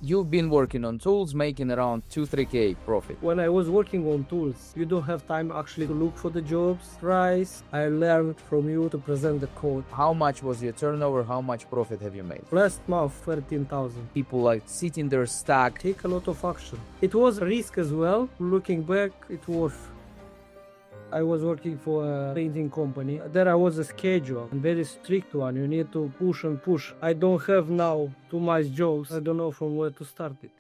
you've been working on tools, making around 2-3K profit. When I was working on tools, you don't have time actually to look for the jobs, price. I learned from you to present the code. How much was your turnover? How much profit have you made? Last month, 13,000. People like sitting there stuck. Take a lot of action. It was a risk as well. Looking back, it was. I was working for a painting company. There I was a schedule, a very strict one. You need to push and push. I don't have now too much jobs. I don't know from where to start it.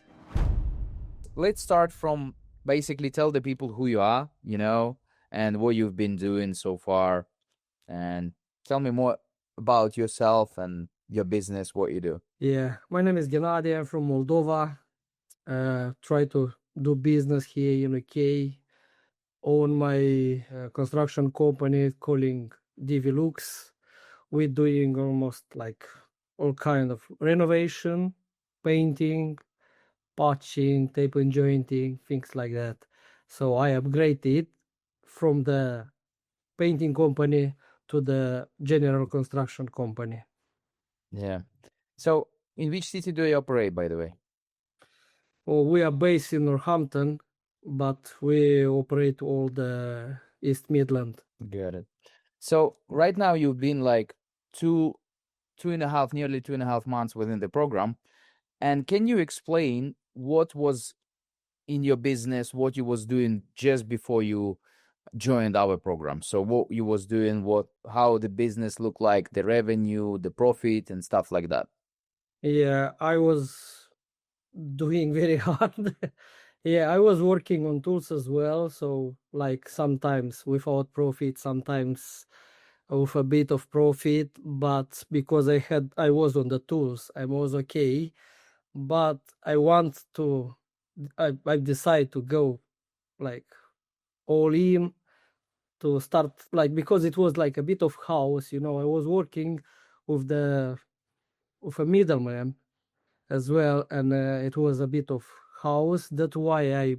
Let's start from basically tell the people who you are, and what you've been doing so far. And tell me more about yourself and your business, what you do. Yeah, my name is Ghennadi. I'm from Moldova. Try to do business here in UK. Own my construction company calling 𝐥𝐸. We're doing almost like all kind of renovation, painting, patching, tape and jointing, things like that. So I upgraded from the painting company to the general construction company. Yeah. So in which city do you operate, by the way? Well, we are based in Northampton, but we operate all the East Midland. Got it. So right now you've been like nearly 2.5 months within the program. And can you explain what was in your business, what you was doing just before you joined our program? So what you was doing, how the business looked like, the revenue, the profit and stuff like that. Yeah, I was doing very hard. Yeah, I was working on tools as well. So like sometimes without profit, sometimes with a bit of profit. But because I was on the tools, I was okay. But I decided to go like all in to start like, because it was like a bit of house, I was working with a middleman as well, and it was a bit of house. That's why I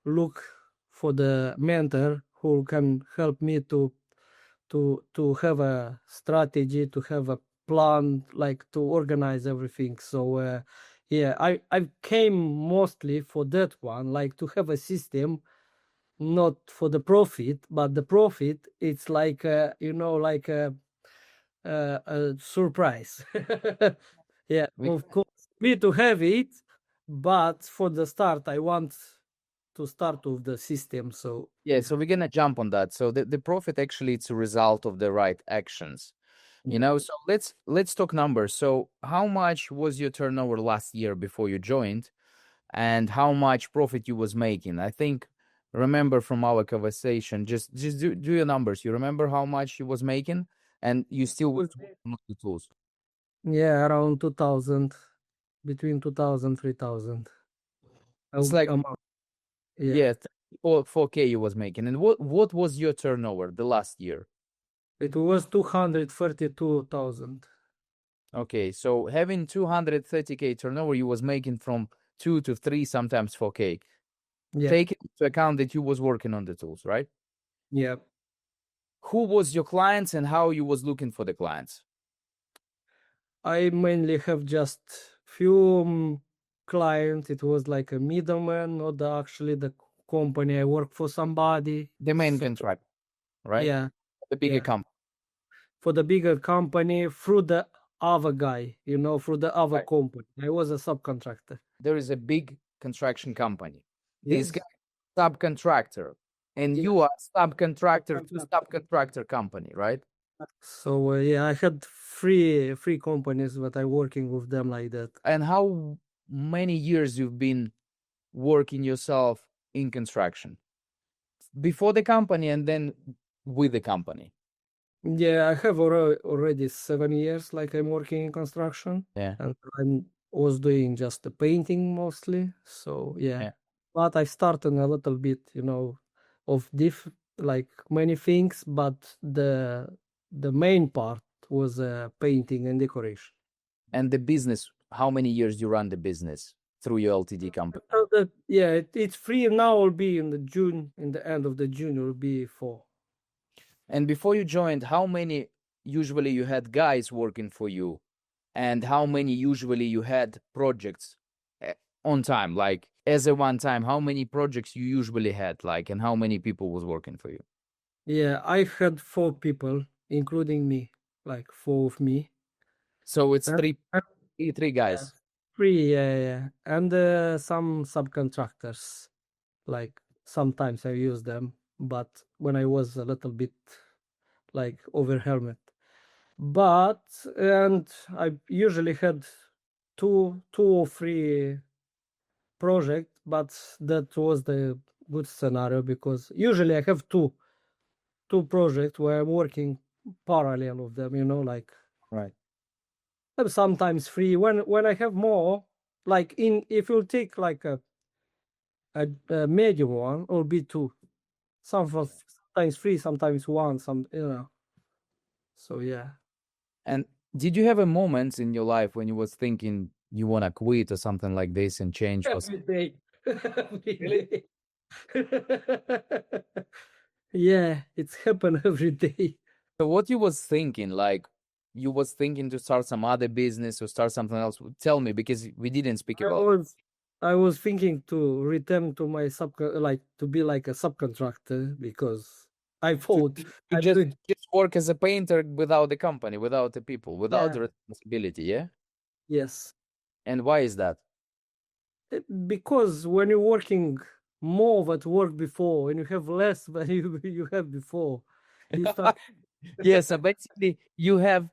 look for the mentor who can help me to have a strategy, to have a plan, like to organize everything. So yeah, I came mostly for that one, like to have a system, not for the profit, but the profit it's like like a surprise. Yeah, of course, me to have it, but for the start I want to start with the system. So yeah, so we're gonna jump on that. So the profit actually it's a result of the right actions. So let's talk numbers. So how much was your turnover last year before you joined, and how much profit you was making? I think remember from our conversation, just do your numbers. You remember how much you was making, and you still was on the tools. yeah, around 2000, between 2000 3000. It's like Yeah, or 4K you was making. And what was your turnover the last year? it was 232,000. Okay, so having 230K turnover, you was making from 2 to 3, sometimes 4K. Yeah, Take into account that you was working on the tools, right? yeah. Who was your clients and how you was looking for the clients? I mainly have just few clients. It was like a middleman, not actually the company. I work for somebody. The main contract, right? Yeah, The bigger yeah. company. For the bigger company through the other guy, through the other Right. company. I was a subcontractor. There is a big construction company. This Yes. guy subcontractor, and Yeah. you are subcontractor to subcontractor company, right? So yeah, I had three companies, but I'm working with them like that. And how many years you've been working yourself in construction? Before the company and then with the company? Yeah, I have already 7 years like I'm working in construction. Yeah. And I was doing just the painting mostly. So yeah. Yeah. But I started a little bit, of like many things, but the main part was painting and decoration. And the business, how many years you run the business through your LTD company? Yeah, it's free now. Will be in the end of the June, will be 4. And before you joined, how many usually you had guys working for you, and how many usually you had projects on time, like as a one time, how many projects you usually had, like, and how many people was working for you? Yeah, I had 4 people, including me, like 4 of me. So it's And, and three yeah, guys. 3, yeah. And some subcontractors. Like sometimes I use them, but when I was a little bit like overwhelmed. But and I usually had two or three projects, but that was the good scenario because usually I have two projects where I'm working parallel of them, like Right. sometimes 3. When I have more, like if you take like a medium one, it'll be 2. Sometimes 3, sometimes 1, so yeah. And did you have a moment in your life when you was thinking you want to quit or something like this and change for Every day. Every Really? day. Yeah, it's happen every day. So what you was thinking, like you was thinking to start some other business or start something else? Tell me, because we didn't speak I about. was I was thinking to return to my like to be like a subcontractor because I to, thought to I'm just doing. just work as a painter without the company, without the people, without Yeah, the responsibility, yeah? yes. And why is that? Because when you're working more than work before and you have less than you have before, you start. Yeah, so basically you had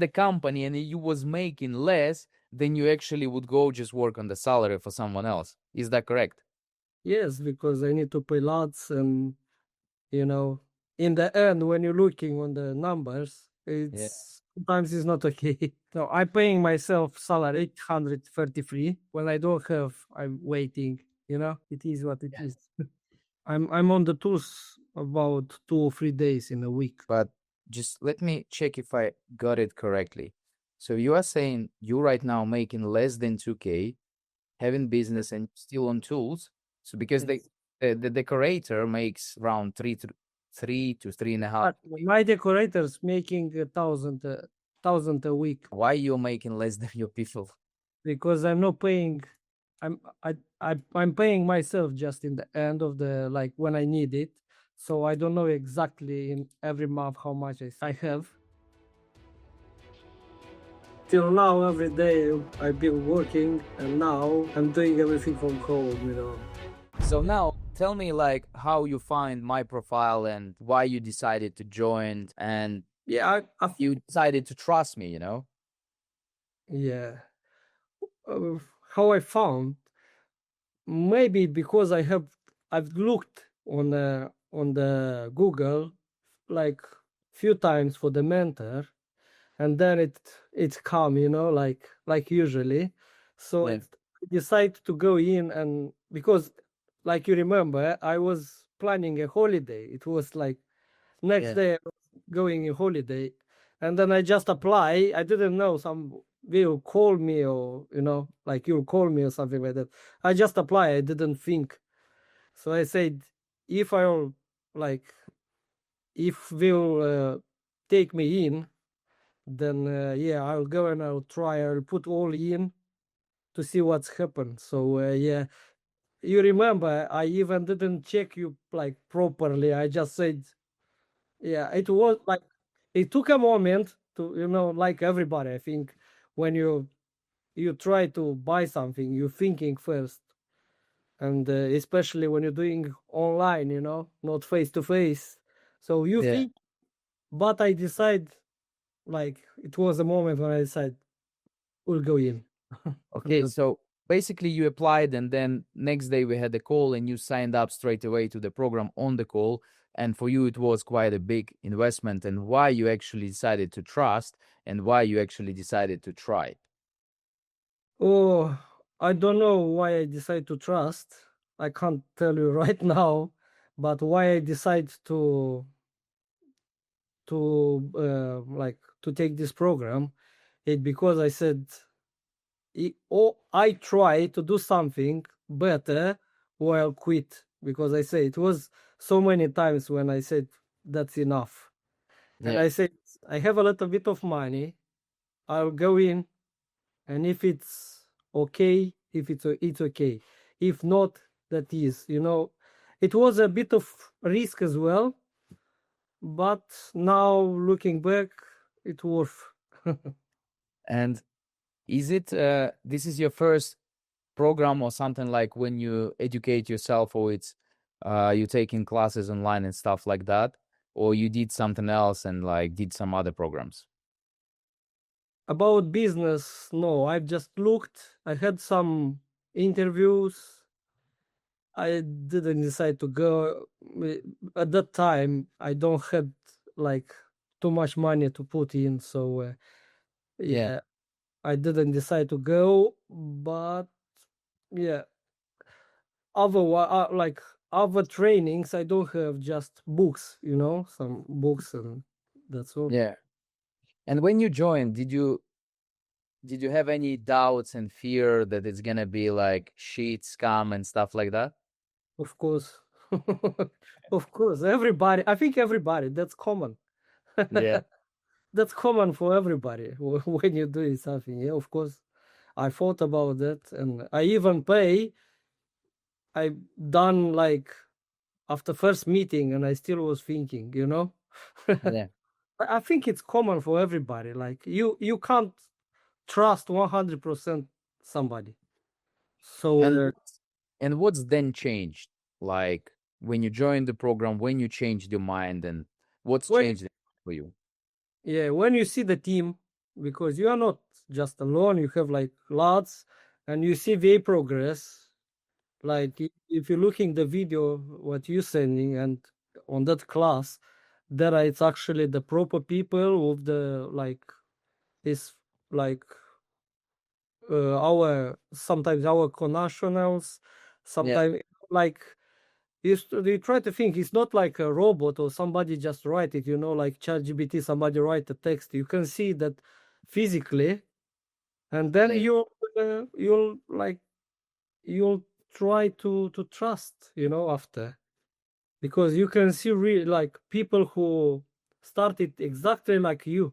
a company and you was making less than you actually would go just work on the salary for someone else. Is that correct? Yes, because I need to pay lots, and you know, in the end, when you're looking on the numbers, Yeah. it's sometimes it's not okay. So I'm paying myself salary 833. When I don't have, I'm waiting. It is what it Yeah. is. I'm on the tools about 2 or 3 days in a week. But just let me check if I got it correctly. So you are saying you right now making less than 2K, having business and still on tools. So because Yes. the decorator makes around three to three and a half. But my decorators making 1,000 a week Why you're making less than your people? because I'm not paying. I'm paying myself just in the end of the like when I need it. So I don't know exactly in every month how much I have. Till now, every day I've been working, and now I'm doing everything from home. So now tell me like how you find my profile and why you decided to join and Yeah, you decided to trust me, you know? yeah. How I found, maybe because I've looked on the Google like few times for the mentor, and then it's come, like usually. So Yeah. it decide to go in, and because like you remember, I was planning a holiday. It was like next Yeah. day I was going on holiday, and then I just apply. I didn't know some will call me, or like you'll call me or something like that. I just apply. I didn't think. So I said, if I'll like if will take me in, then yeah, I'll go and I'll try. I'll put all in to see what's happened. So yeah, you remember I even didn't check you like properly. I just said, yeah, it was like it took a moment to, like everybody. I think when you try to buy something, you're thinking first, and especially when you're doing online, not face to face. So you Yeah. think, but I decide like it was a moment when I decided we'll go in. Okay, so basically you applied and then next day we had a call and you signed up straight away to the program on the call. And for you, it was quite a big investment and why you actually decided to trust and why you actually decided to try. Oh, I don't know why I decide to trust. I can't tell you right now, but why I decide to like to take this program, it because I said, I try to do something better or I'll quit, because I say it was so many times when I said that's enough, and Yeah. I said I have a little bit of money, I'll go in, and if it's okay, if it's okay. If not, that is, it was a bit of risk as well, but now looking back, it worth. And is it this is your first program or something like when you educate yourself, or it's you taking classes online and stuff like that, or you did something else and like did some other programs? About business, no, I've just looked. I had some interviews. I didn't decide to go. At that time, I don't had like too much money to put in, so Yeah. yeah, I didn't decide to go. But yeah, like other trainings, I don't have, just books, some books, and that's all. Yeah. And when you joined, did you have any doubts and fear that it's gonna be like cheat, scam, and stuff like that? Of course. Of course, everybody. I think everybody. That's common. Yeah. That's common for everybody when you're doing something. Yeah, of course. I thought about that, and I even pay. I done like after first meeting, and I still was thinking, Yeah. I think it's common for everybody. Like you can't trust 100% somebody. So And what's then changed? Like when you joined the program, when you changed your mind, and what's when changed for you? yeah, when you see the team, because you are not just alone, you have like lots, and you see their progress. Like if you're looking the video what you sending, and on that class, there it's actually the proper people with the like this like our sometimes our connationals, Yeah. sometimes like you try to think it's not like a robot or somebody just write it, like ChatGPT, somebody write the text. You can see that physically, and then Yeah. you'll try to trust, after, because you can see really like people who started exactly like you.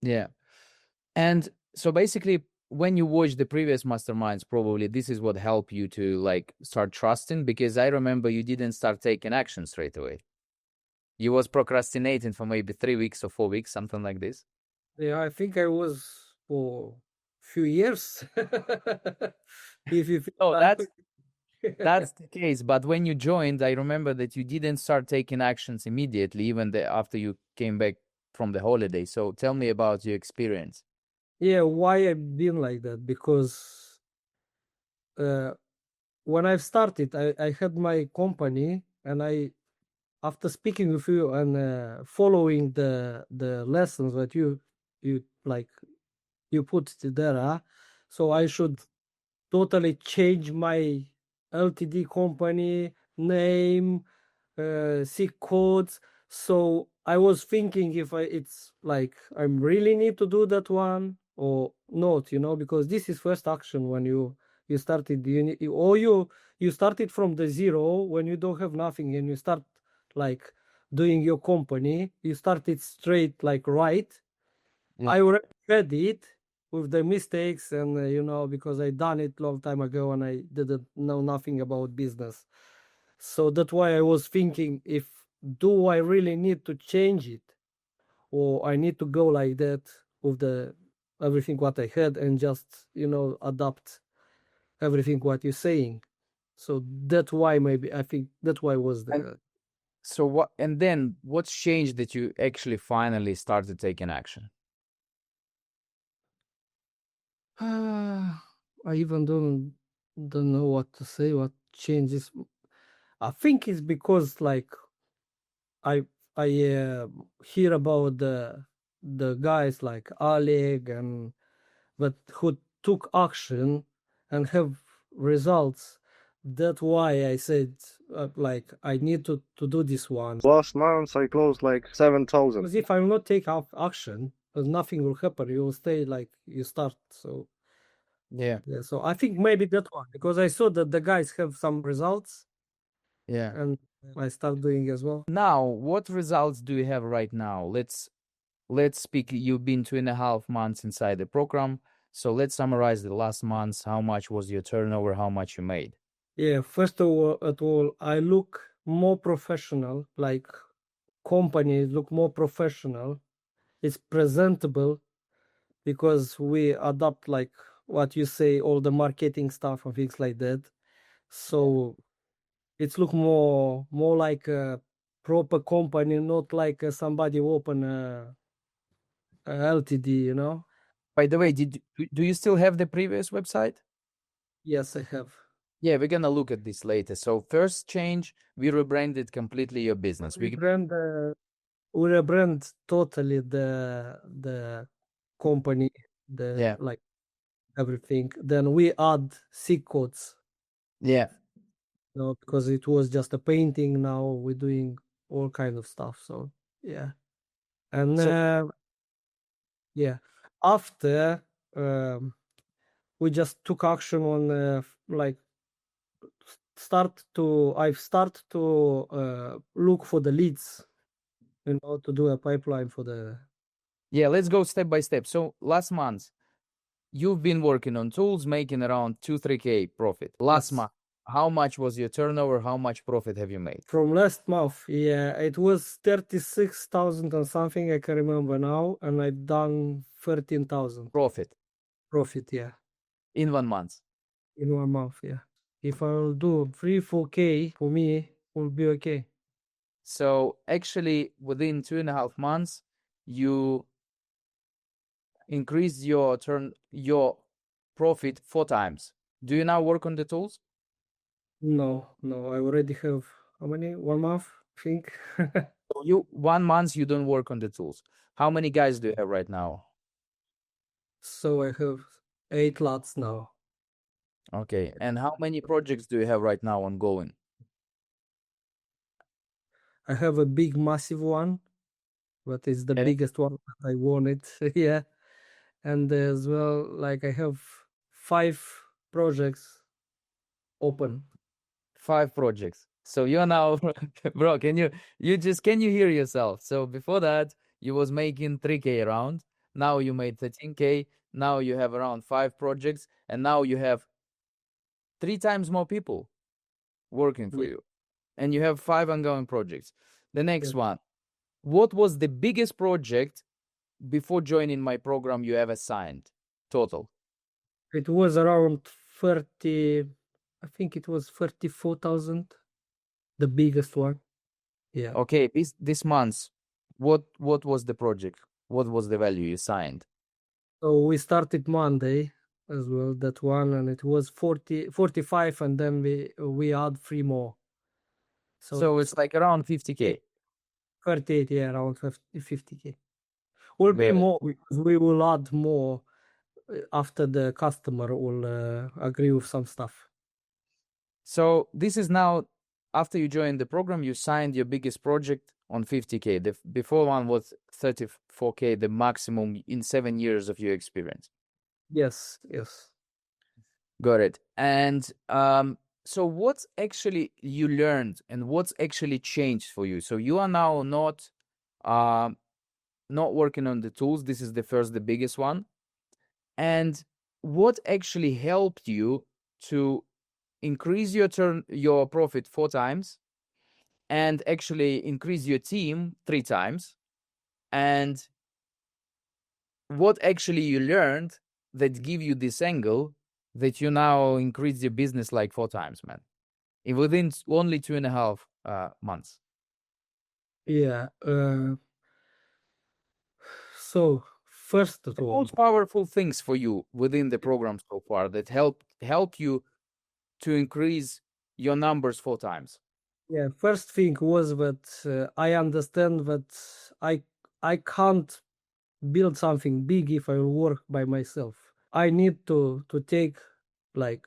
Yeah. And so basically, when you watch the previous masterminds, probably this is what helped you to like start trusting, because I remember you didn't start taking action straight away. You was procrastinating for maybe 3 weeks or 4 weeks, something like this. Yeah, I think I was for few years. If you think Oh, back. that's the case. But when you joined, I remember that you didn't start taking actions immediately, even after you came back from the holiday. So tell me about your experience. Yeah, why I've been like that? Because uh, when I've started, I had my company, and after speaking with you and following the lessons that you like you put there, so I should totally change my LTD company name, seek codes. So I was thinking if it's like I really need to do that one or not, because this is first action when you started. You started from the zero when you don't have nothing, and you start like doing your company. You started straight like right. Yeah. I already read it with the mistakes, and because I done it long time ago and I didn't know nothing about business. So that's why I was thinking, if do I really need to change it, or I need to go like that with the everything what I had, and just adapt everything what you're saying. So that's why, maybe I think that's why was And the so what? And then what's changed that you actually finally started taking action? I even don't know what to say, what changes. I think it's because like I hear about the guys like Oleg and but who took action and have results. That's why I said like I need to do this one. Last month I closed like 7,000. Because if I will not take action, nothing will happen. You will stay like you start. So Yeah. yeah, so I think maybe that one, because I saw that the guys have some results, Yeah. and I start doing as well. Now, what results do you have right now? Let's speak. You've been 2.5 months inside the program. So let's summarize the last months. How much was your turnover? How much you made? Yeah, first of all, I look more professional, like companies look more professional. It's presentable because we adopt like what you say, all the marketing stuff and things like that. So it's look more like a proper company, not like somebody open a LTD, you know? By the way, do you still have the previous website? Yes, I have. Yeah, we're gonna look at this later. So first change, we rebranded completely your business. We rebrand totally the company, Yeah. like everything. Then we add SIG codes, Yeah. you know, because it was just a painting. Now we're doing all kind of stuff. So yeah, and So yeah, after we just took action on like I've started to look for the leads, you know, to do a pipeline for the. yeah, let's go step by step. So last month, you've been working on tools, making around 2-3K profit. Last Yes. month, how much was your turnover? How much profit have you made? From last month, yeah, it was 36,000 and something, I can remember now, and I've done 13,000 Profit profit, yeah, in 1 month. in 1 month, yeah. If I'll do 3-4K, for me, will be okay. So actually, within 2.5 months, you increased your profit 4 times. Do you now work on the tools? No, I already have, how many? 1 month, I think. So 1 month you don't work on the tools. How many guys do you have right now? So I have 8 lots now. Okay, and how many projects do you have right now ongoing? I have a big, massive one, but it's the Okay. biggest one I wanted, yeah. And as well, like I have 5 projects open. 5 projects. So you're now, bro, can you hear yourself? So before that, you was making 3K around. Now you made 13K. Now you have around 5 projects, and now you have 3 times more people working for Yeah. you, and you have 5 ongoing projects. The next Yeah. one, what was the biggest project before joining my program you ever signed total? It was around 30, I think it was 34,000, the biggest one. Yeah. Okay, this month, what was the project? What was the value you signed? So we started Monday as well, that one, and it was 45, and then we add 3 more. So it's like around 50K. 38, yeah, around 50K. Will be Very. more because we will add more after the customer will agree with some stuff. So this is now, after you joined the program, you signed your biggest project on 50K. The before one was 34K, the maximum in 7 years of your experience. Yes. Got it. And so what's actually you learned and what's actually changed for you? So you are now not working on the tools. This is the biggest one. And what actually helped you to increase your profit 4 times and actually increase your team 3 times? And what actually you learned that give you this angle that you now increase your business like 4 times, man, within only 2.5 months? Yeah. So first of The all, most powerful things for you within the program so far that help you to increase your numbers 4 times. yeah, first thing was that I understand that I can't build something big if I work by myself. I need to take like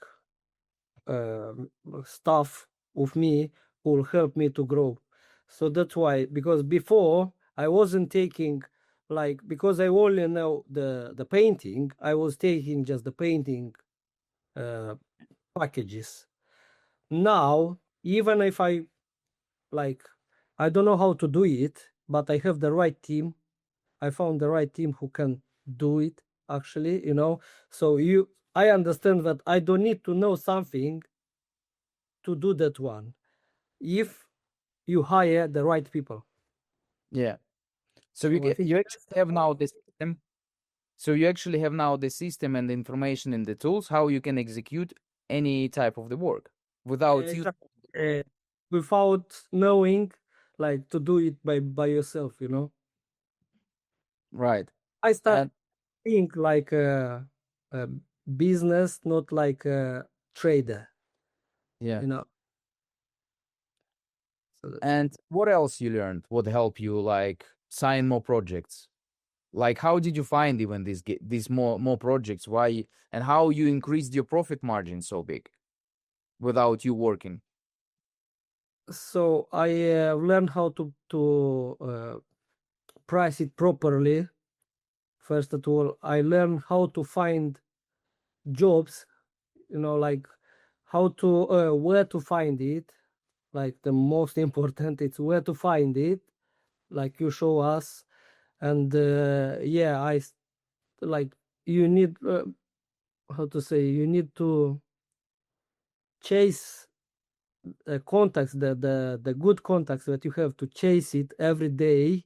stuff with me who will help me to grow. So that's why, because before I wasn't taking, like, because I only know the painting, I was taking just the painting packages. Now, even if I don't know how to do it, but I have the right team. I found the right team who can do it. actually, you know. So I understand that I don't need to know something to do that one if you hire the right people. Yeah. So So I think you that's actually have now the system. So you actually have now the system and the information and the tools how you can execute any type of the work without you. exactly. Without knowing, like, to do it by yourself, you know. Right. I start And think like a business, not like a trader, yeah. you know. So And what else you learned? What helped you like sign more projects? Like how did you find even these more projects? Why and how you increased your profit margin so big without you working? so I learned how to price it properly. First of all, I learned how to find jobs, you know, like how to where to find it. Like the most important, it's where to find it. Like you show us, and yeah, like you need how to say, you need to chase contacts, the good contacts that you have to chase it every day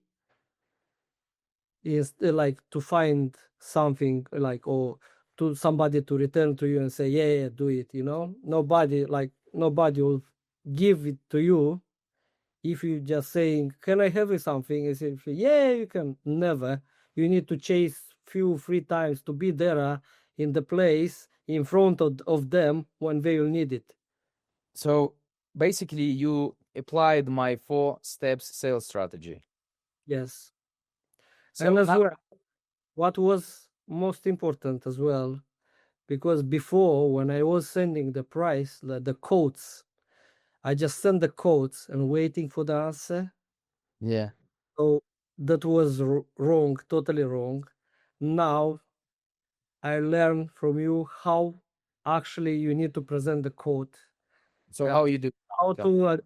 is like to find something, like, or to somebody to return to you and say, yeah, yeah, do it, you know. Nobody will give it to you if you just saying, can I have something? And say, yeah, you can. Never. You need to chase few 3 times to be there in the place in front of them when they will need it. So basically you applied my 4 steps sales strategy. Yes. And So as now well, what was most important as well, because before, when I was sending the price, the quotes, I just send the quotes and waiting for the answer. yeah. So that was wrong, totally wrong. Now I learned from you how actually you need to present the quote, So how you do? how Tell me. to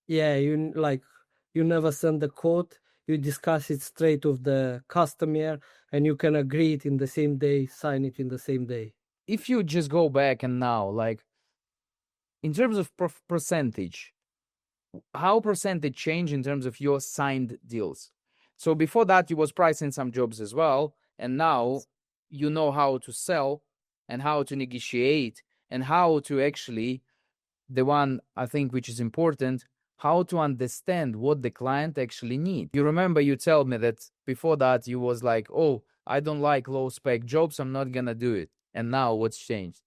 yeah, you never send the quote, you discuss it straight with the customer, and you can agree it in the same day, sign it in the same day. If you just go back and now, like in terms of percentage, how percentage change in terms of your signed deals? So before that, you was pricing some jobs as well, and now you know how to sell and how to negotiate and how to actually the one I think which is important, how to understand what the client actually need. You remember you tell me that before that you was like, oh, I don't like low spec jobs, I'm not gonna do it. And now what's changed?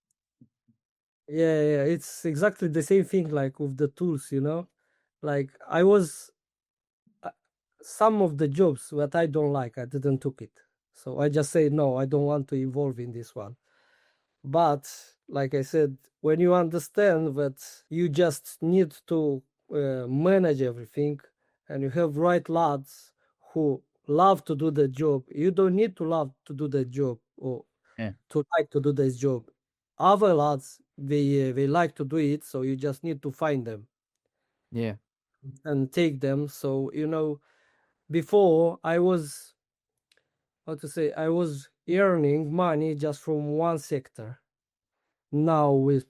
Yeah, yeah, it's exactly the same thing like with the tools, you know. Like I was some of the jobs that I don't like, I didn't took it. So I just say no, I don't want to involve in this one. But like I said, when you understand that you just need to manage everything, and you have right lads who love to do the job, you don't need to love to do the job or Yeah. to like to do this job. Other lads, they like to do it, so you just need to find them Yeah. and take them. So you know, before I was, how to say, I was earning money just from one sector. Now with,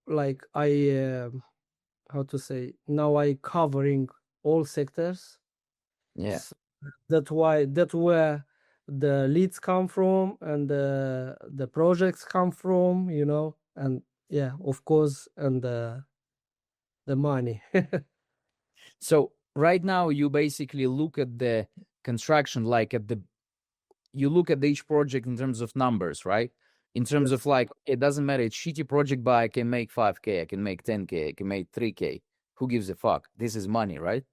like, how to say, now I covering all sectors. Yeah. That's where the leads come from, and the projects come from, you know. And yeah, of course, and the money. So right now you basically look at the construction like at the you look at each project in terms of numbers, right? In terms of Yes, like it doesn't matter, it's shitty project, but I can make 5K, I can make 10K, I can make 3K. Who gives a fuck? This is money, right?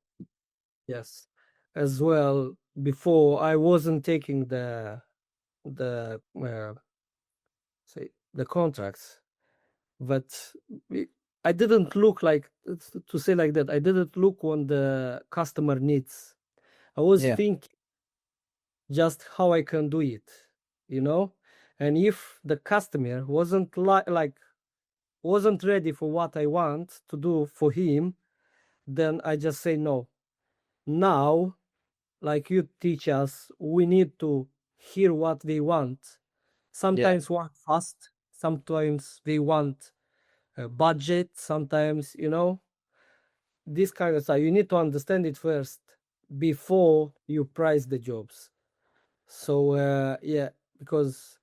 yes. As well, before I wasn't taking the say the contracts, but I didn't look like, to say like that, I didn't look on the customer needs. I was Yeah. thinking just how I can do it, you know. And if the customer wasn't wasn't ready for what I want to do for him, then I just say no. Now, like you teach us, we need to hear what they want. Sometimes want fast, sometimes they want a budget, sometimes, this kind of stuff. You need to understand it first before you price the jobs. So yeah, because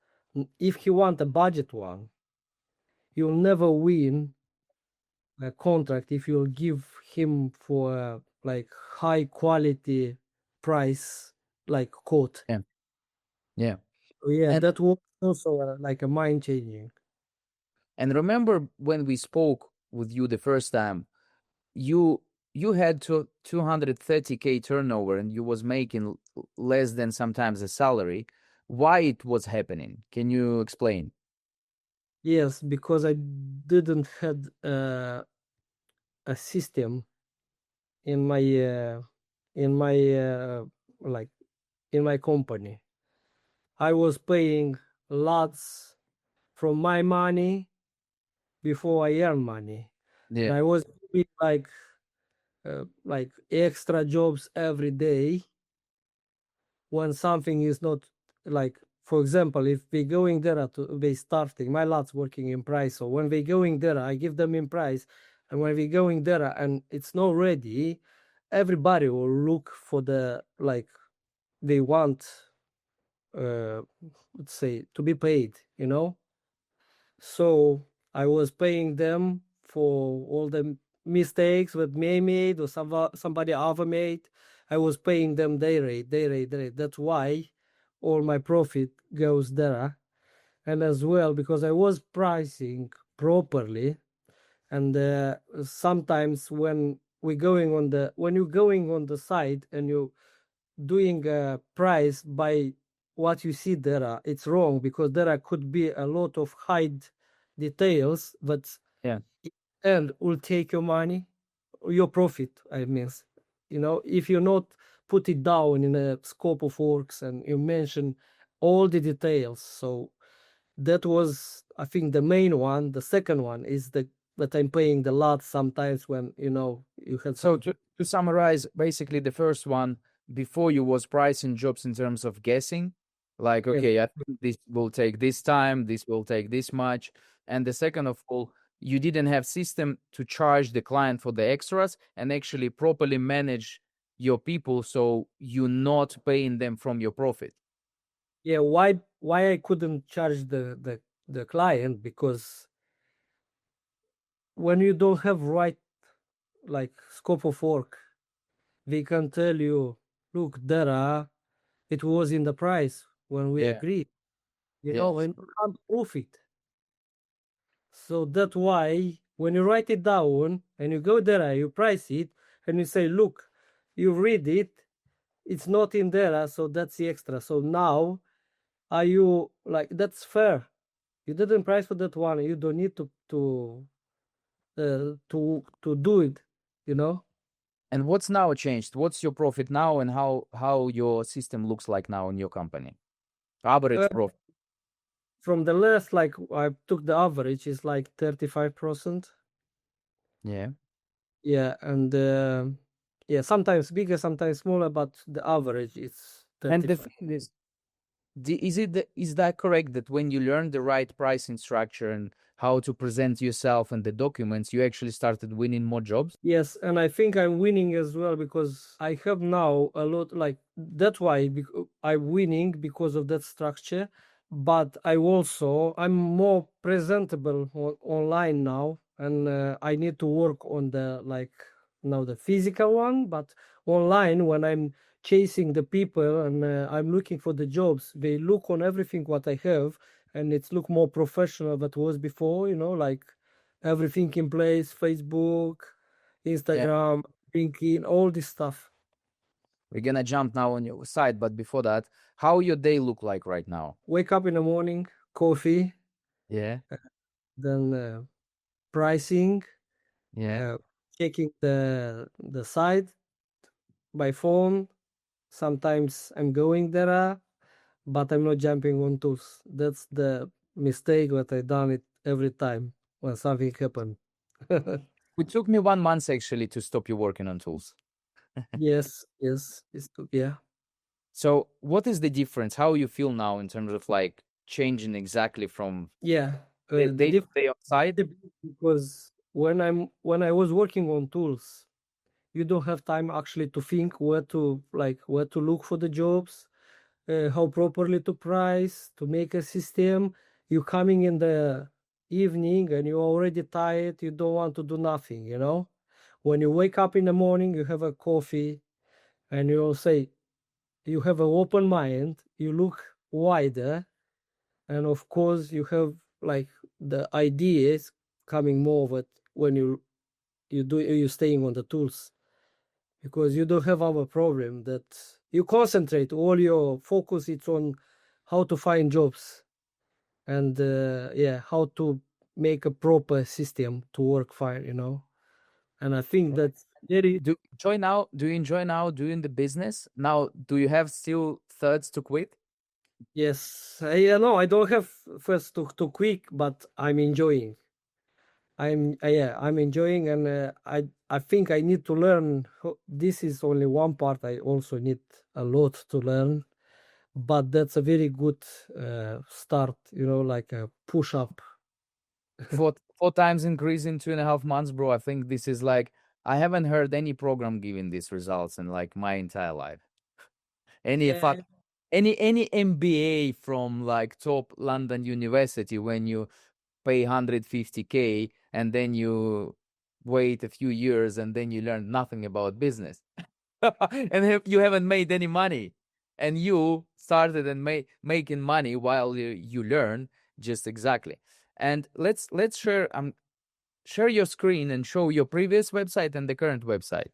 if he want a budget one, you'll never win a contract if you'll give him for like high quality price like quote. Yeah. Yeah. Yeah, And that was also like a mind changing. and remember when we spoke with you the first time, you you had 230K turnover and you was making less than sometimes a salary. Why it was happening? Can you explain? Yes, because I didn't had a system in my in my like in my company. I was paying lots from my money before I earn money, and Yeah. I was doing like extra jobs every day when something is not like, for example, if they going there they starting my lads working in price, so when they going there I give them in price, and when they going there and it's not ready, everybody will look for the like they want uh let's say to be paid, so I was paying them for all the mistakes that they made or somebody other made. I was paying them day rate, day rate, day rate. That's why all my profit goes there. And as well, because I was pricing properly. And sometimes when you're going on the site and you doing a price by what you see there, it's wrong because there could be a lot of hide details that Yeah. and will take your money, your profit. I mean, if you not put it down in a scope of works and you mention all the details. So that was, I think, the main one. The second one is that I'm paying the lot sometimes when you had So some. to summarize, basically the first one, before you was pricing jobs in terms of guessing, like, Yes, okay, I think this will take this time, this will take this much. And the second of all, you didn't have system to charge the client for the extras and actually properly manage your people so you're not paying them from your profit. yeah. Why I couldn't charge the client? Because when you don't have right like scope of work, they can tell you, look, there it was in the price when we Yeah. agreed, Yes. and you can't prove it. So that's why when you write it down and you go there, you price it and you say, look, you read it, it's not in there, so that's the extra. So now are you like that's fair? You didn't price for that one. You don't need to do it, you know. And what's now changed? What's your profit now and how your system looks like now in your company? Uh, Average profit. from the last, like I took the average is like 35%. Yeah. Yeah, and yeah, sometimes bigger, sometimes smaller, but the average is And the 35. thing is, is that correct that when you learn the right pricing structure and how to present yourself and the documents, you actually started winning more jobs? Yes, and I think I'm winning as well because I have now a lot like that's why I'm winning because of that structure. But I'm more presentable online now, and I need to work on the like now the physical one. But online, when I'm chasing the people and I'm looking for the jobs, they look on everything what I have, and it's look more professional than it was before. Like everything in place, Facebook, Yeah. Instagram, LinkedIn, all this stuff. We're gonna jump now on your side, but before that, how your day look like right now? Wake up in the morning, coffee, Yeah. then pricing, Yeah. uh, checking the site by phone. Sometimes I'm going there, but I'm not jumping on tools. That's the mistake that I done it every time when something happened. It took me 1 month actually to stop you working on tools. Yes, yes, yeah. So what is the difference? How you feel now in terms of like changing exactly from Yeah, the the day to day on site? because when I was working on tools, you don't have time actually to think where to look for the jobs, how properly to price, to make a system. You coming in the evening and you're already tired, you don't want to do nothing, you know. When you wake up in the morning, you have a coffee and you'll say you have an open mind, you look wider, and of course you have like the ideas coming more of it when you staying on the tools, because you don't have our problem that you concentrate all your focus, it's on how to find jobs and yeah, how to make a proper system to work fine, you know. And I think that's very Do you enjoy now doing the business? Now, do you have still thirds to quit? yes, I know I don't have first to quick, but I'm enjoying. I'm enjoying, and I think I need to learn. This is only one part. I also need a lot to learn, but that's a very good start. You know, like a push up. Four times increase in 2.5 months, bro. I think this is like I haven't heard any program giving these results in like my entire life. Any Yeah, fuck any MBA from like top London university when you pay 150K and then you wait a few years and then you learn nothing about business. And you haven't made any money. And you started and making money while you learn just exactly. And let's share your screen and show your previous website and the current website.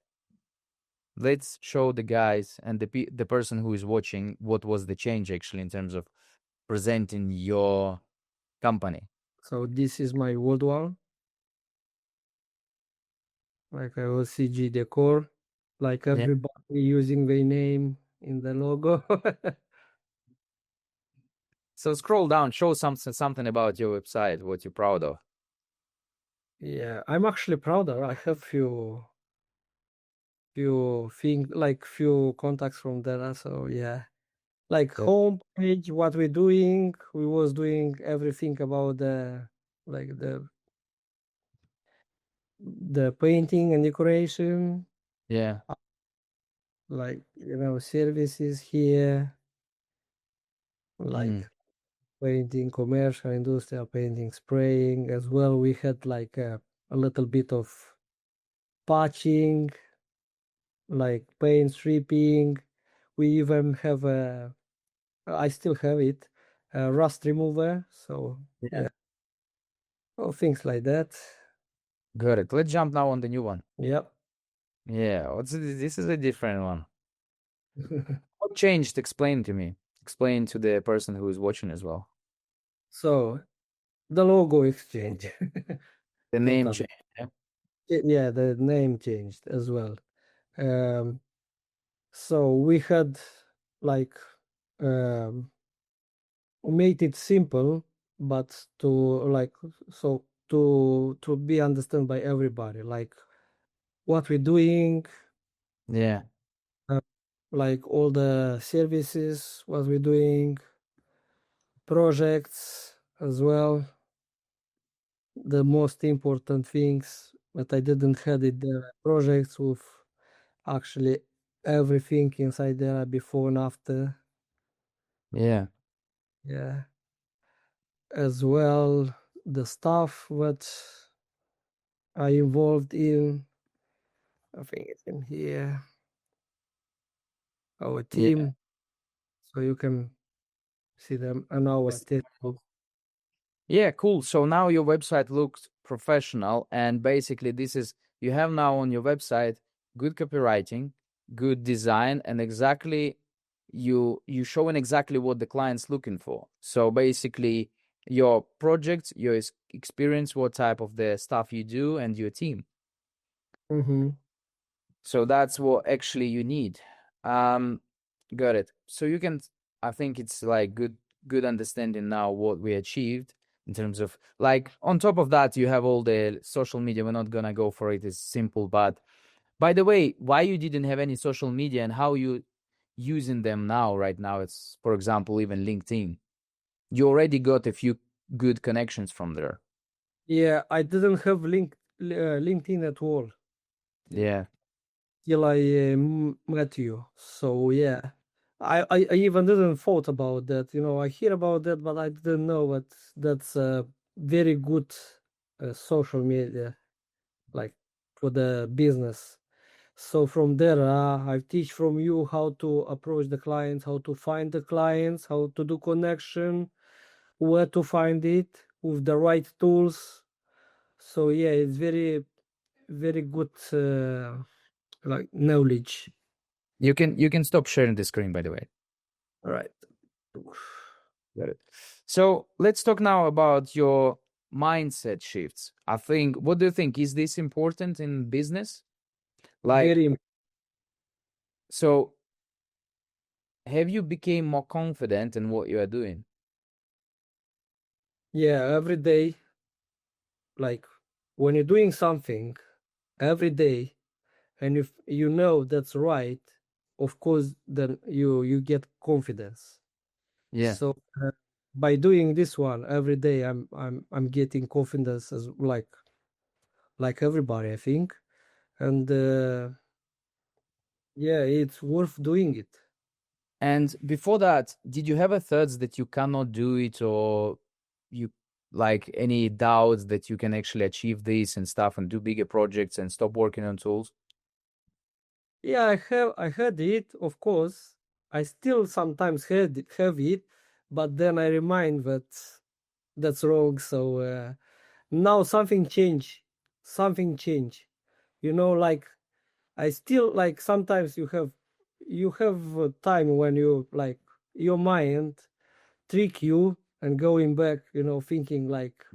Let's show the guys and the person who is watching what was the change actually in terms of presenting your company. so this is my old one. Like I was CG Decor, like Yeah. everybody using their name in the logo. So scroll down, show something about your website, what you're proud of. Yeah, I'm actually prouder. I have few contacts from there. So yeah, like That- home page, what we're doing. We was doing everything about like the painting and decoration, Yeah. like you know services here, like Mm. painting, commercial, industrial painting, spraying as well. We had like a little bit of patching, like paint stripping. We even have I still have it, a rust remover. So Yeah. yeah, oh, things like that. Got it. Let's jump now on the new one. Yep. Yeah. This is a different one. What changed? Explain to me. Explain to the person who is watching as well. So the logo exchange. The name Totally. change. Yeah. Yeah, the name changed as well. Um, so we had like um, made it simple, but to like so to be understood by everybody, like what we're doing, Yeah. uh, like all the services, what we're doing, projects as well. The most important things, but I didn't had it the projects with actually everything inside there before and after. Yeah. Yeah. As well, the stuff what I involved in, I think it's in here, our Yeah. team, so you can see them and our schedule. Yeah, cool. So now your website looks professional, and basically this is you have now on your website good copywriting, good design, and exactly you showing exactly what the client's looking for. So basically your projects, your experience, what type of the stuff you do, and your team. Mm-hmm. So that's what actually you need. Um, got it. So you can, I think it's like good understanding now what we achieved in terms of like on top of that you have all the social media. We're not gonna go for it. It's simple. But by the way, why you didn't have any social media and how you using them now, right now, it's, for example, even LinkedIn. You already got a few good connections from there. Yeah, I didn't have LinkedIn at all Yeah. till I met you. So yeah, I even didn't thought about that. You know, I hear about that, but I didn't know that that's a very good social media, like for the business. So from there, I teach from you how to approach the clients, how to find the clients, how to do connection, where to find it with the right tools. So yeah, it's very, very good like knowledge. You can stop sharing the screen, by the way. All right. Got it. So let's talk now about your mindset shifts. I think, what do you think? Is this important in business? Like, Very so have you became more confident in what you are doing? yeah, every day, like when you're doing something every day, and if you know that's right, of course, then you get confidence. Yeah. So by doing this one every day, I'm getting confidence as like everybody, I think, and yeah, it's worth doing it. And before that, did you have a thoughts that you cannot do it, or you like any doubts that you can actually achieve this and stuff and do bigger projects and stop working on tools? Yeah, I had it, of course. I still sometimes have it, but then I remind that that's wrong. So now something change, something change. You know, like I still like sometimes you have a time when you like your mind trick you and going back, you know, thinking like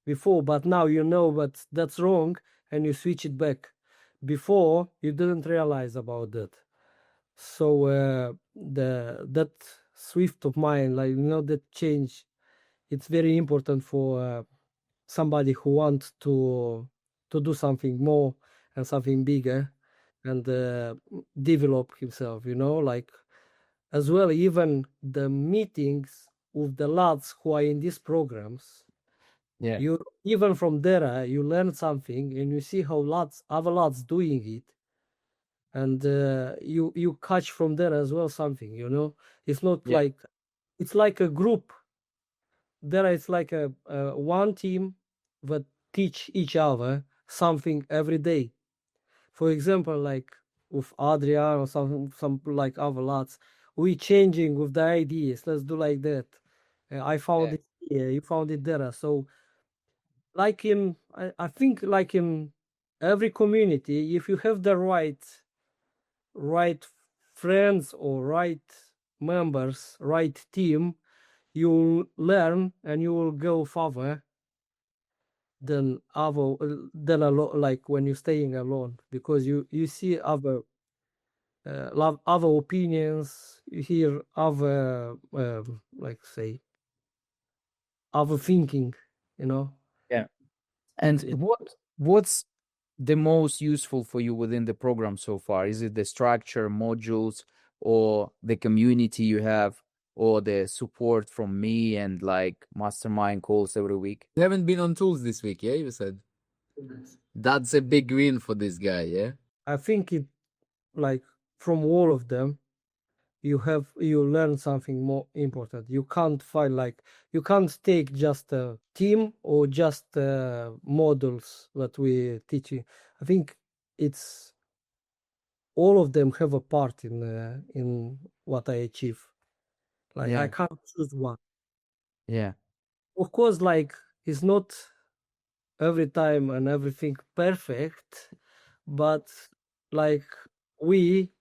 before, but now you know but that's wrong and you switch it back. Before you didn't realize about that. So the that swift of mind, like you know, that change, it's very important for somebody who wants to do something more and something bigger and develop himself, you know, like as well even the meetings with the lads who are in these programs, Yeah. you even from there you learn something and you see how other lads doing it, and you catch from there as well something, you know. It's not Yeah. like it's like a group. There is like a one team that teach each other something every day. For example, like with Adrian or some like other lads, we changing with the ideas. Let's do like that. I found Yeah. it here, you found it there. So like I think like in every community, if you have the right friends or right members, right team, you'll learn and you will go further than alone, like when you're staying alone, because you see other opinions, you hear other like say other thinking, you know. Yeah. And It, what's the most useful for you within the program so far? Is it the structure, modules, or the community you have, or the support from me and like mastermind calls every week? You haven't been on tools this week, yeah? You said that's a big win for this guy, yeah? I think it like from all of them you learn something more important. You can't find like you can't take just a team or just models that we teach you. I think it's all of them have a part in what I achieve. Like I Yeah. can't choose one. Yeah. Of course, like it's not every time and everything perfect, but like we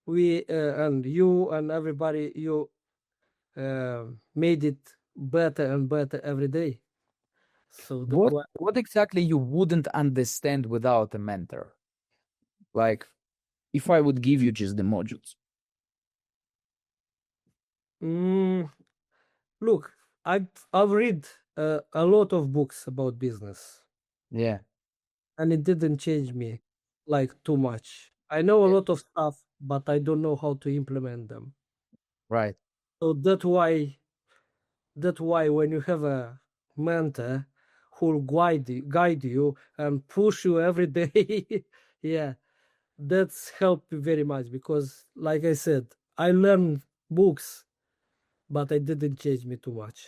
and you and everybody, you made it better and better every day. So that's What why. what exactly you wouldn't understand without a mentor? Like if I would give you just the modules. Mm, look, I've read a lot of books about business, Yeah. and it didn't change me like too much. I know a Yeah. lot of stuff, but I don't know how to implement them. Right. So that's why when you have a mentor who will guide you and push you every day, yeah, that's helped me very much because, like I said, I learned books, but it didn't change me too much.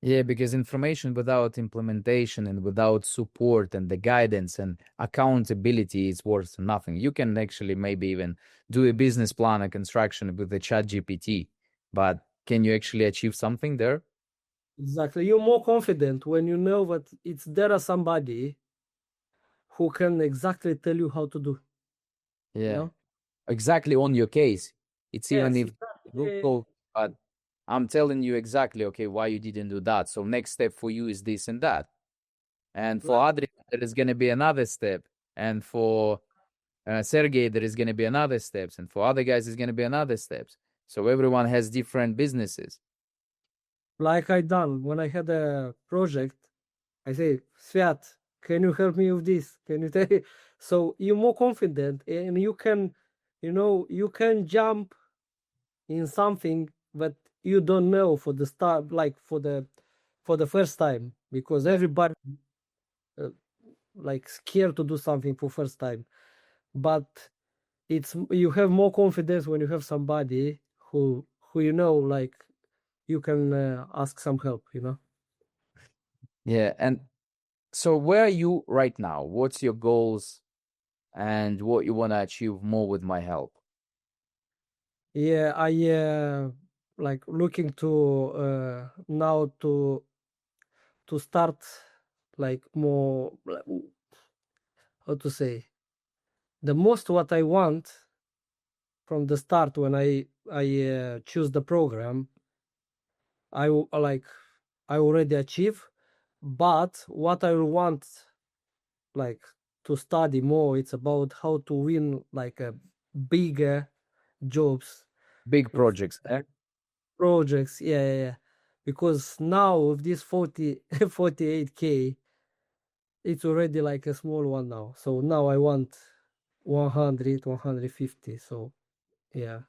Yeah, because information without implementation and without support and the guidance and accountability is worth nothing. You can actually maybe even do a business plan, a construction with the chat GPT, but can you actually achieve something there? Exactly. You're more confident when you know that it's there is somebody who can exactly tell you how to do. You Yeah, know? exactly on your case. It's even Yes, if exactly. but I'm telling you exactly, okay, why you didn't do that. So next step for you is this and that. And for Like, Adrian, there is going to be another step. And for Sergey, there is going to be another steps. And for other guys, it's going to be another steps. So everyone has different businesses. like I done when I had a project, I say, Sviat, can you help me with this? Can you tell me? So you're more confident and you can, you can jump in something that you don't know for the start, like for the first time, because everybody uh, like scared to do something for first time. But it's you have more confidence when you have somebody who like you can ask some help. Yeah. And so where are you right now? What's your goals and what you want to achieve more with my help? Yeah, I like looking to now to start like more how to say, the most what I want from the start when I choose the program, like I already achieve, but what I want like to study more, it's about how to win like a bigger jobs. Big It's projects. Eh? projects, yeah. Because now with this 48K, it's already like a small one now. So now I want 100, 150. So yeah.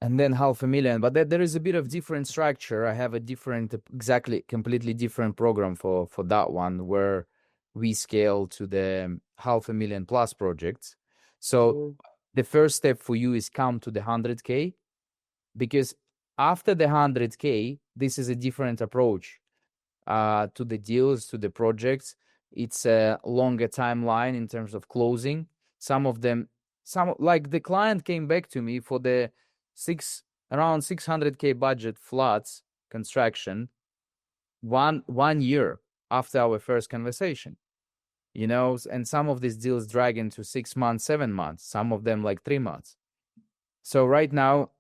And then 500,000. But there is a bit of different structure. I have a different, exactly, completely different program for that one where we scale to the 500,000 plus projects. So the first step for you is come to the 100K, because after the 100K, this is a different approach to the deals, to the projects. It's a longer timeline in terms of closing. Some of them, some like the client came back to me for the around 600K budget flats construction one year after our first conversation. And some of these deals drag into 6 months, 7 months, some of them like 3 months. So right now,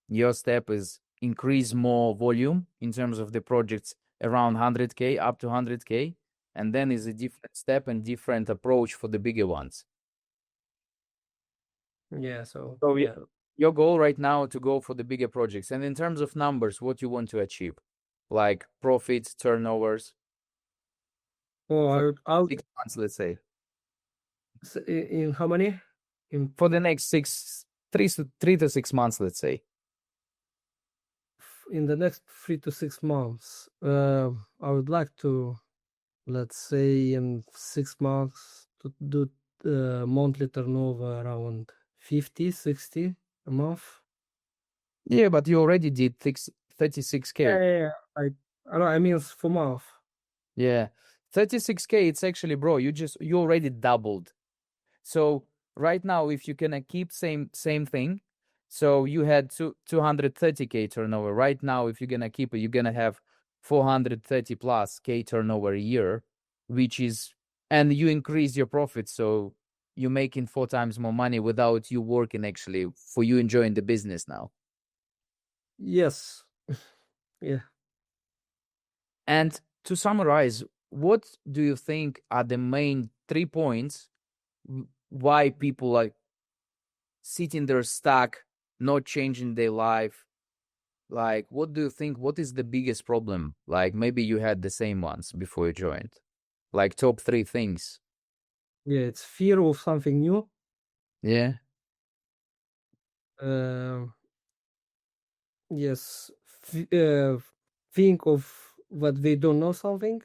your step is increase more volume in terms of the projects around 100K up to 100K, and then is a different step and different approach for the bigger ones. Yeah, so So yeah. your goal right now to go for the bigger projects, and in terms of numbers, what you want to achieve, like profits, turnovers, Oh, I'll 6 months, let's say, in how many? In for the next 3 to 6 months, let's say. in the next 3 to 6 months, I would like to, let's say, in 6 months to do monthly turnover around 50, 60 a month. Yeah, but you already did 36K. Yeah. I know. I mean, for month. Yeah, 36K. It's actually, bro, you already doubled. So right now, if you can keep same thing, so you had 230K turnover. Right now, if you're gonna keep it, you're gonna have 430 plus K turnover a year, which is, and you increase your profit, so you're making 4 times more money without you working actually, for you enjoying the business now. Yes. Yeah. And to summarize, what do you think are the main 3 points why people like sitting there stuck, not changing their life? Like, what do you think? What is the biggest problem? Like, maybe you had the same ones before you joined. Like, top 3 things. Yeah. It's fear of something new. Yeah. yes, think of what they don't know something,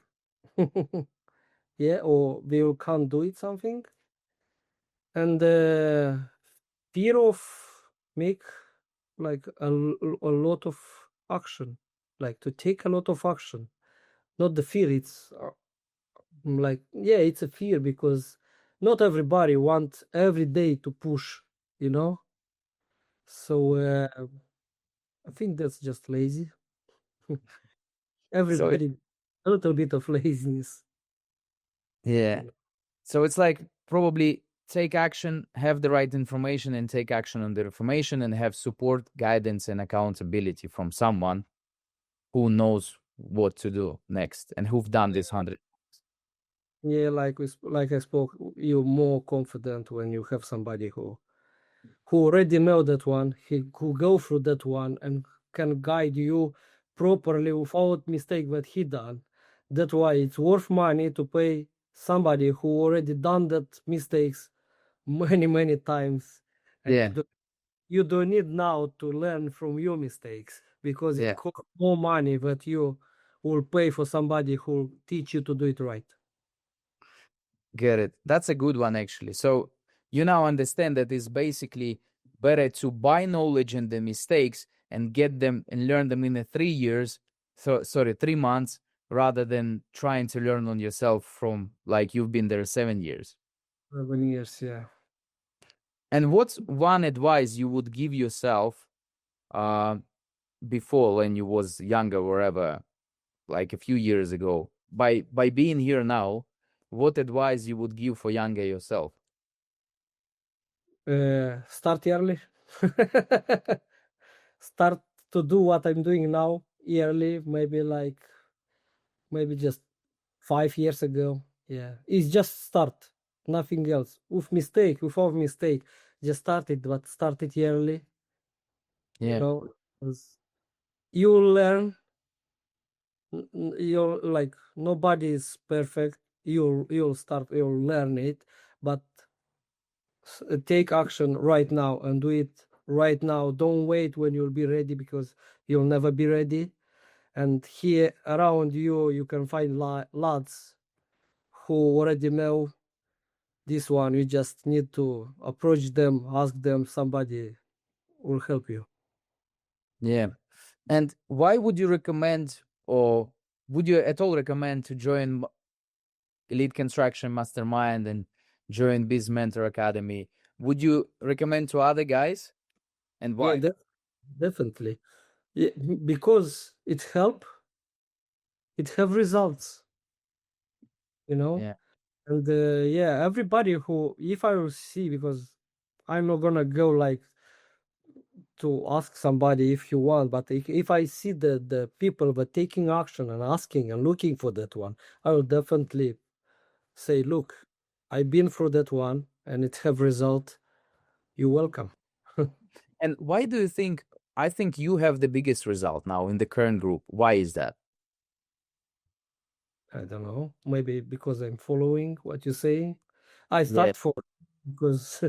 yeah, or they can't do it something, and fear of make like a lot of action, like to take a lot of action, not the fear. It's like, yeah, it's a fear because not everybody wants every day to push, you know. So I think that's just lazy. So Everybody, a little bit of laziness. yeah. So it's like probably take action, have the right information, and take action on the information, and have support, guidance, and accountability from someone who knows what to do next and who've done this 100. Yeah, like like I spoke, you're more confident when you have somebody who already know that one, who go through that one and can guide you properly without mistake that he done. That's why it's worth money to pay somebody who already done that mistakes many times, and Yeah, you don't need now to learn from your mistakes because it yeah, costs more money that you will pay for somebody who teach you to do it right. get it. That's a good one, actually. So you now understand that it's basically better to buy knowledge and the mistakes and get them and learn them in a 3 years, so sorry, 3 months, rather than trying to learn on yourself from like you've been there 7 years. 7 years, yeah. And what's one advice you would give yourself uh, before when you was younger, wherever, like a few years ago? By being here now, what advice you would give for younger yourself? Start early. Start to do what I'm doing now yearly, maybe just 5 years ago. Yeah, it's just start, nothing else. Without mistake, just start it, but start it yearly. You Yeah, know, 'cause you'll learn. You're like nobody is perfect. You'll learn it, but take action right now and do it right now. Don't wait when you'll be ready because you'll never be ready. And here around you, you can find lads who already know this one. You just need to approach them, ask them, somebody will help you. yeah. And why would you recommend, or would you at all recommend to join Elite Construction Mastermind and join Biz Mentor Academy? Would you recommend to other guys, and Yeah, why? definitely. Yeah, because it have results, you know. Yeah, And yeah, everybody who, if I will see, because I'm not gonna go like to ask somebody if you want, but if I see the people that taking action and asking and looking for that one, I will definitely say, look, I've been through that one and it have result. You're welcome. and why do you think? I think you have the biggest result now in the current group. Why is that? I don't know, maybe because I'm following what you're saying. I Yeah, start for because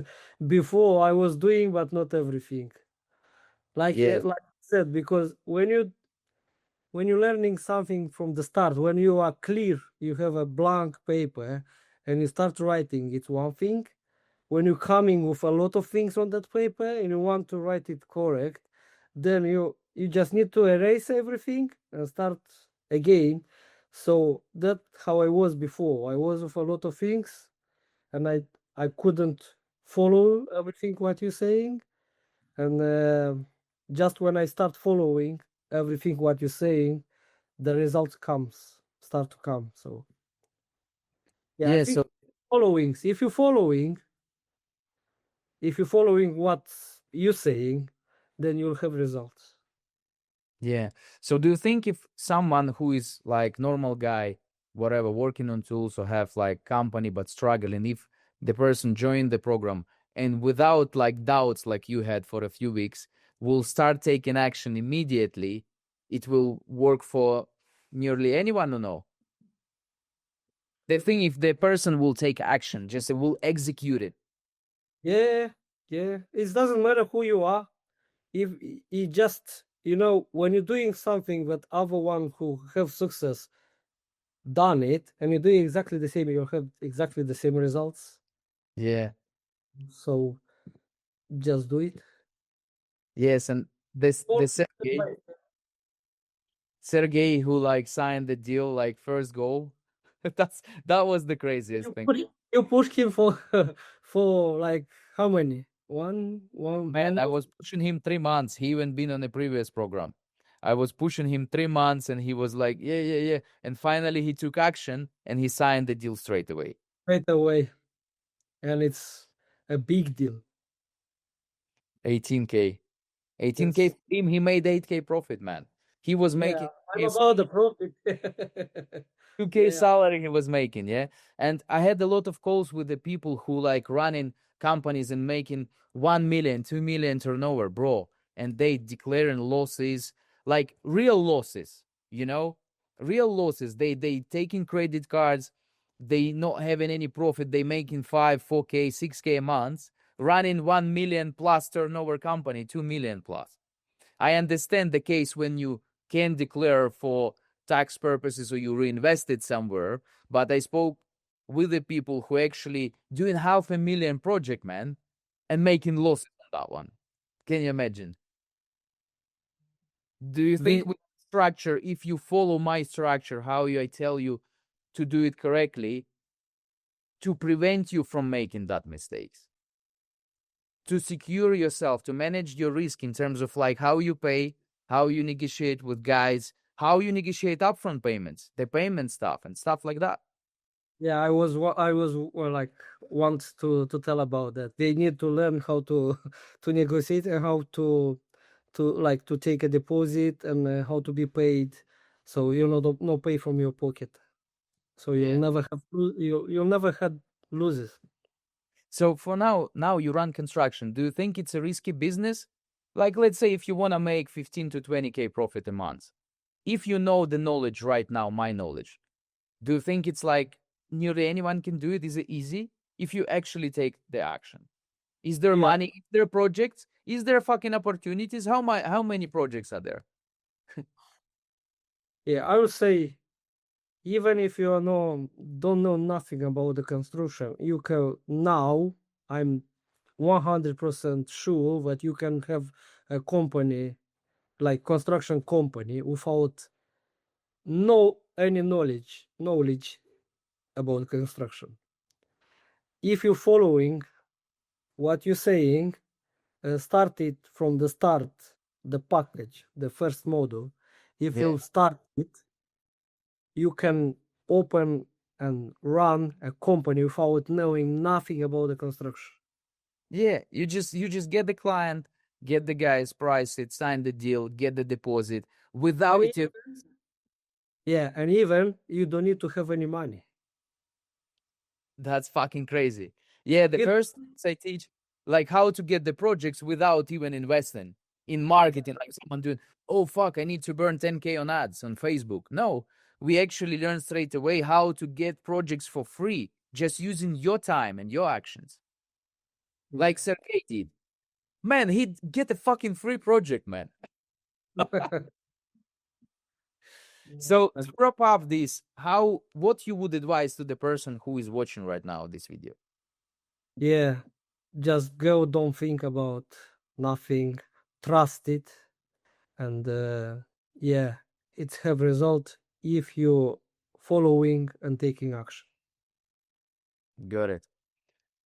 before I was doing, but not everything. yeah, Like I said, because when you're learning something from the start, when you are clear, you have a blank paper and you start writing, it's one thing. When you're coming with a lot of things on that paper and you want to write it correct, then you just need to erase everything and start again. So that's how I was before. I was with a lot of things and I couldn't follow everything what you're saying. And just when I start following everything what you're saying, the results start to come. So yeah, I yeah. think So following. If you're following what you're saying, then you'll have results. yeah. So do you think if someone who is like normal guy, whatever, working on tools or have like company but struggling, if the person joined the program and without like doubts like you had for a few weeks, will start taking action immediately, it will work for nearly anyone or no? The thing if the person will take action, just will execute it. Yeah, yeah. It doesn't matter who you are. if you just, when you're doing something that other one who have success done it, and you're doing exactly the same, you have exactly the same results. Yeah. So just do it. Yes, and this Or- the Sergey who like signed the deal like first goal. That was the craziest thing. You pushed him for for like how many? One Man, I almost. was pushing him 3 months. He even been on the previous program. I was pushing him 3 months and he was like, yeah, yeah, yeah. And finally he took action and he signed the deal straight away. Right away, and it's a big deal. 18K. 18K Yes. for him, he made 8K profit, man. He was Yeah, making I'm about the profit. 2K Yeah. salary he was making, yeah. And I had a lot of calls with the people who like running companies and making 1 million, 2 million turnover, bro. And they declaring losses, like real losses, real losses. They taking credit cards, they not having any profit, they making 5, 4K, 6K a month, running 1 million plus turnover company, 2 million plus. I understand the case when you can declare for tax purposes or you reinvest it somewhere, but I spoke with the people who actually doing 500,000 project, man, and making losses on that one. Can you imagine? Do you think The with structure, if you follow my structure, how I tell you to do it correctly, to prevent you from making that mistakes, to secure yourself, to manage your risk in terms of like how you pay, how you negotiate with guys, how you negotiate upfront payments, the payment stuff and stuff like that. Yeah, I was like want to tell about that. They need to learn how to to negotiate and how to take a deposit and how to be paid. So don't no pay from your pocket. So Yeah. you'll never had losses. So for now you run construction. Do you think it's a risky business? Like let's say if you want to make 15 to 20K profit a month, if you know the knowledge right now, my knowledge, do you think it's like nearly anyone can do it? Is it easy if you actually take the action? Is there Yeah, money? Is there projects? Is there fucking opportunities? How many projects are there? yeah. I would say even if you don't know nothing about the construction, you can now. I'm 100% sure that you can have a company like construction company without no any knowledge about construction. If you're following what you're saying, start it from the start, the package, the first model. If Yeah. you start it, you can open and run a company without knowing nothing about the construction. Yeah, you just get the client, get the guys, price it, sign the deal, get the deposit And without you. yeah, and even you don't need to have any money. That's fucking crazy. Yeah, the It, first things I teach, like how to get the projects without even investing in marketing, like someone doing, oh fuck, I need to burn 10K on ads on Facebook. No, we actually learn straight away how to get projects for free, just using your time and your actions. Like Sergey did. Man, he'd get a fucking free project, man. So to wrap up this, what you would advise to the person who is watching right now this video? yeah, just go, don't think about nothing, trust it, and yeah, it's have result if you following and taking action. Got it.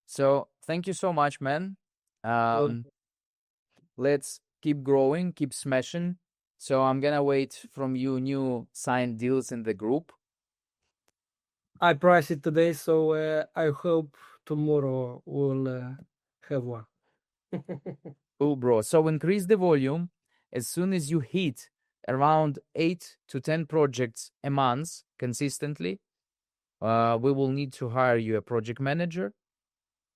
So thank you so much, man. Um, let's keep growing, keep smashing. So I'm gonna wait from you new signed deals in the group. I priced it today, so I hope tomorrow we'll have one. Cool, bro. So increase the volume as soon as you hit around 8 to 10 projects a month consistently. We will need to hire you a project manager.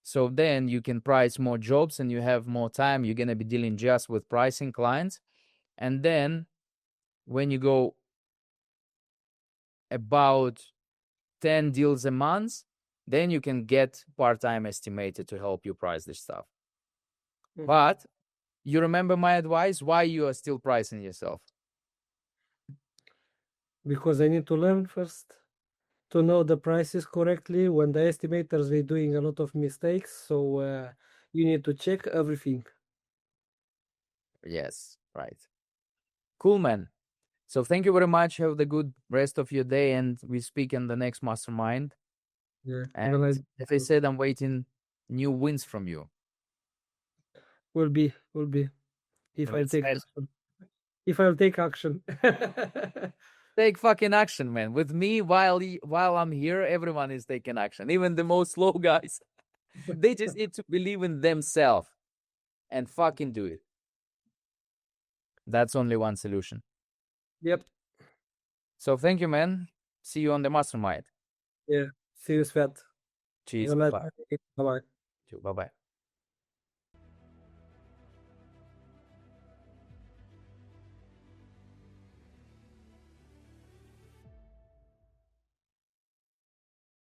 So then you can price more jobs and you have more time. You're gonna be dealing just with pricing clients. And then when you go about 10 deals a month, then you can get part-time estimator to help you price this stuff. Mhm. But You remember my advice? Why you are still pricing yourself? Because I need to learn first to know the prices correctly. When the estimators they doing a lot of mistakes, so you need to check everything. Yes, right. Cool, man. So thank you very much. Have the good rest of your day, and we speak in the next mastermind. Yeah, And as I said, I'm waiting new wins from you. will be if I Let's take head. action. If I'll take action. Take fucking action, man. With me, while I'm here, everyone is taking action. Even the most slow guys. They just need to believe in themselves and fucking do it. That's only one solution. Yep. So thank you, man. See you on the mastermind. Yeah. See you, Svet. Cheers. Have a nice Bye. day. Bye-bye. Bye bye.